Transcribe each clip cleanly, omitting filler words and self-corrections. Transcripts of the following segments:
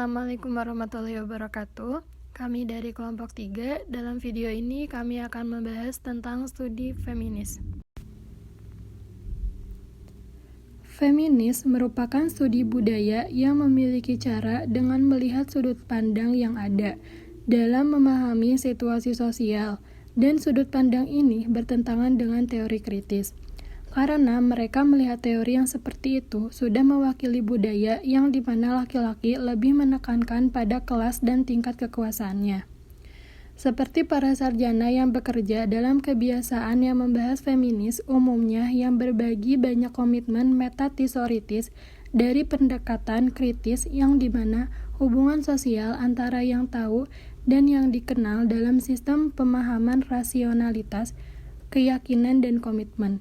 Assalamualaikum warahmatullahi wabarakatuh. Kami dari kelompok 3, dalam video ini kami akan membahas tentang studi feminis. Feminis merupakan studi budaya yang memiliki cara dengan melihat sudut pandang yang ada dalam memahami situasi sosial, dan sudut pandang ini bertentangan dengan teori kritis. Karena mereka melihat teori yang seperti itu sudah mewakili budaya yang dimana laki-laki lebih menekankan pada kelas dan tingkat kekuasaannya. Seperti para sarjana yang bekerja dalam kebiasaan yang membahas feminis umumnya yang berbagi banyak komitmen metatisoritis dari pendekatan kritis yang dimana hubungan sosial antara yang tahu dan yang dikenal dalam sistem pemahaman rasionalitas, keyakinan, dan komitmen.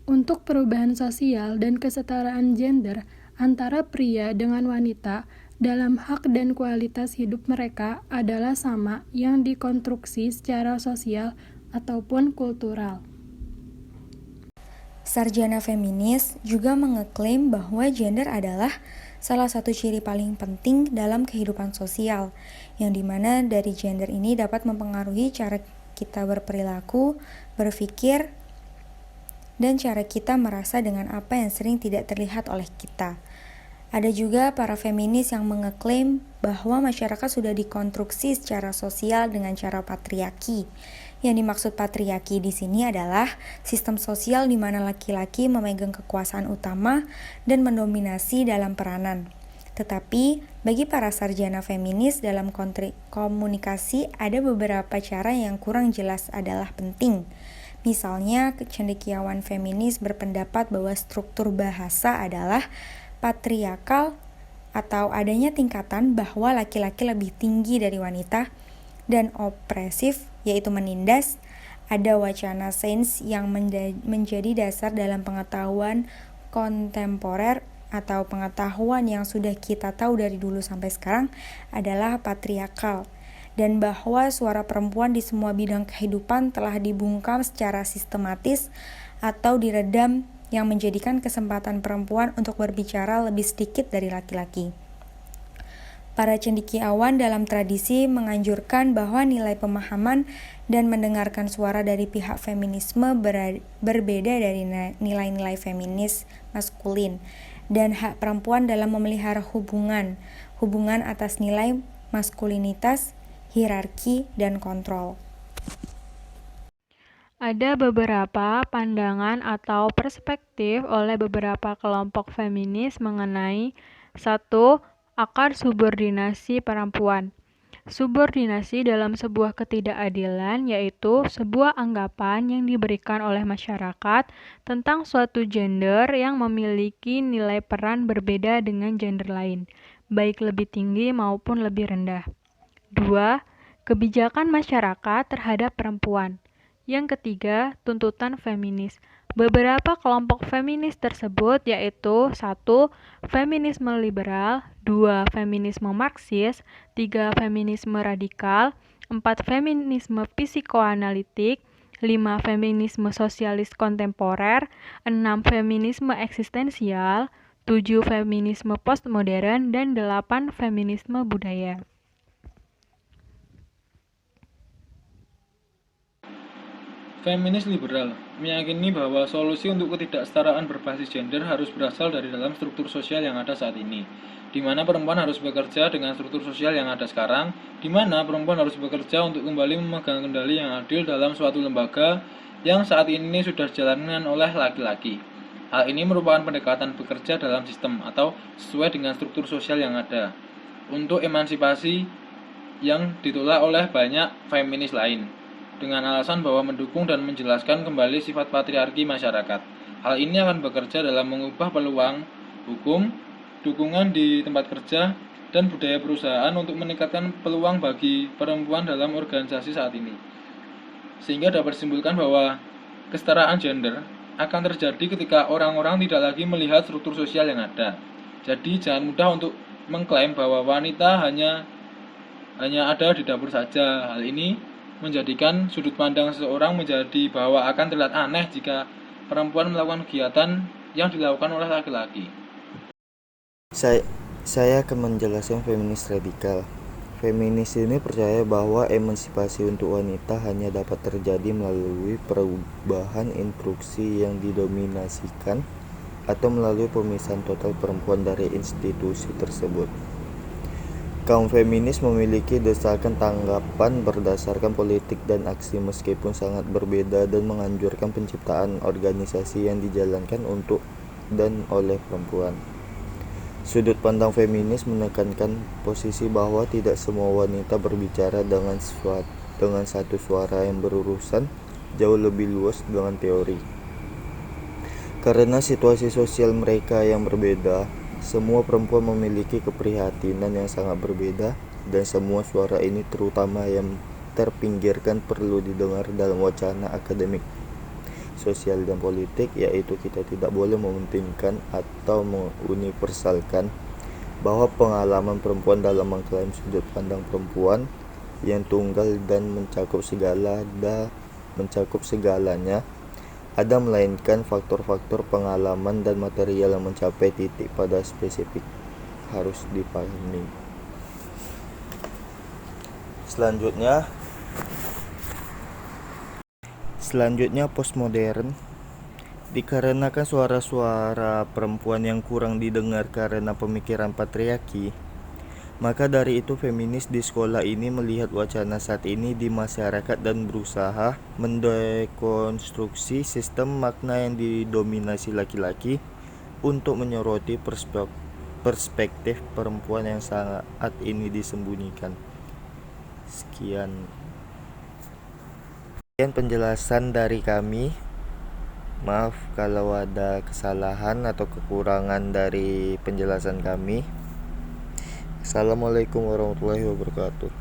Untuk perubahan sosial dan kesetaraan gender antara pria dengan wanita dalam hak dan kualitas hidup mereka adalah sama yang dikonstruksi secara sosial ataupun kultural. Sarjana feminis juga mengeklaim bahwa gender adalah salah satu ciri paling penting dalam kehidupan sosial, yang dimana dari gender ini dapat mempengaruhi cara kita berperilaku, berpikir, dan cara kita merasa dengan apa yang sering tidak terlihat oleh kita. Ada juga para feminis yang mengeklaim bahwa masyarakat sudah dikonstruksi secara sosial dengan cara patriarki. Yang dimaksud patriarki di sini adalah sistem sosial di mana laki-laki memegang kekuasaan utama dan mendominasi dalam peranan. Tetapi bagi para sarjana feminis dalam komunikasi ada beberapa cara yang kurang jelas adalah penting. Misalnya, cendekiawan feminis berpendapat bahwa struktur bahasa adalah patriarkal atau adanya tingkatan bahwa laki-laki lebih tinggi dari wanita, dan opresif, yaitu menindas. Ada wacana sains yang menjadi dasar dalam pengetahuan kontemporer atau pengetahuan yang sudah kita tahu dari dulu sampai sekarang adalah patriarkal, dan bahwa suara perempuan di semua bidang kehidupan telah dibungkam secara sistematis atau diredam yang menjadikan kesempatan perempuan untuk berbicara lebih sedikit dari laki-laki. Para cendekiawan dalam tradisi menganjurkan bahwa nilai pemahaman dan mendengarkan suara dari pihak feminisme berbeda dari nilai-nilai feminis maskulin, dan hak perempuan dalam memelihara hubungan atas nilai maskulinitas, hierarki, dan kontrol. Ada beberapa pandangan atau perspektif oleh beberapa kelompok feminis mengenai 1. Akar subordinasi perempuan. Subordinasi dalam sebuah ketidakadilan yaitu sebuah anggapan yang diberikan oleh masyarakat tentang suatu gender yang memiliki nilai peran berbeda dengan gender lain, baik lebih tinggi maupun lebih rendah. 2. Kebijakan masyarakat terhadap perempuan. Yang ketiga, tuntutan feminis. Beberapa kelompok feminis tersebut yaitu 1. Feminisme liberal, 2. Feminisme marxis, 3. Feminisme radikal, 4. Feminisme psikoanalitik, 5. Feminisme sosialis kontemporer, 6. Feminisme eksistensial, 7. Feminisme postmodern, dan 8. Feminisme budaya. Feminis liberal meyakini bahwa solusi untuk ketidaksetaraan berbasis gender harus berasal dari dalam struktur sosial yang ada saat ini, di mana perempuan harus bekerja dengan struktur sosial yang ada sekarang, di mana perempuan harus bekerja untuk kembali memegang kendali yang adil dalam suatu lembaga yang saat ini sudah dijalankan oleh laki-laki. Hal ini merupakan pendekatan bekerja dalam sistem atau sesuai dengan struktur sosial yang ada, untuk emansipasi yang ditolak oleh banyak feminis lain, dengan alasan bahwa mendukung dan menjelaskan kembali sifat patriarki masyarakat. Hal ini akan bekerja dalam mengubah peluang, hukum, dukungan di tempat kerja, dan budaya perusahaan untuk meningkatkan peluang bagi perempuan dalam organisasi saat ini. Sehingga dapat disimpulkan bahwa kesetaraan gender akan terjadi ketika orang-orang tidak lagi melihat struktur sosial yang ada. Jadi jangan mudah untuk mengklaim bahwa wanita hanya ada di dapur saja. Hal ini menjadikan sudut pandang seseorang menjadi bahwa akan terlihat aneh jika perempuan melakukan kegiatan yang dilakukan oleh laki-laki. Saya akan menjelaskan feminis radikal. Feminis ini percaya bahwa emansipasi untuk wanita hanya dapat terjadi melalui perubahan instruksi yang didominasikan atau melalui pemisahan total perempuan dari institusi tersebut. Kaum feminis memiliki desakan tanggapan berdasarkan politik dan aksi meskipun sangat berbeda dan menganjurkan penciptaan organisasi yang dijalankan untuk dan oleh perempuan. Sudut pandang feminis menekankan posisi bahwa tidak semua wanita berbicara dengan satu suara yang berurusan jauh lebih luas dengan teori. Karena situasi sosial mereka yang berbeda, semua perempuan memiliki keprihatinan yang sangat berbeda dan semua suara ini terutama yang terpinggirkan perlu didengar dalam wacana akademik, sosial dan politik, yaitu kita tidak boleh mementingkan atau menguniversalkan bahwa pengalaman perempuan dalam mengklaim sudut pandang perempuan yang tunggal dan mencakup segalanya ada, melainkan faktor-faktor pengalaman dan material yang mencapai titik pada spesifik harus dipahami. Selanjutnya postmodern. Dikarenakan suara-suara perempuan yang kurang didengar karena pemikiran patriarki, maka dari itu feminis di sekolah ini melihat wacana saat ini di masyarakat dan berusaha mendekonstruksi sistem makna yang didominasi laki-laki untuk menyoroti perspektif perempuan yang saat ini disembunyikan. Sekian penjelasan dari kami. Maaf kalau ada kesalahan atau kekurangan dari penjelasan kami. Assalamualaikum warahmatullahi wabarakatuh.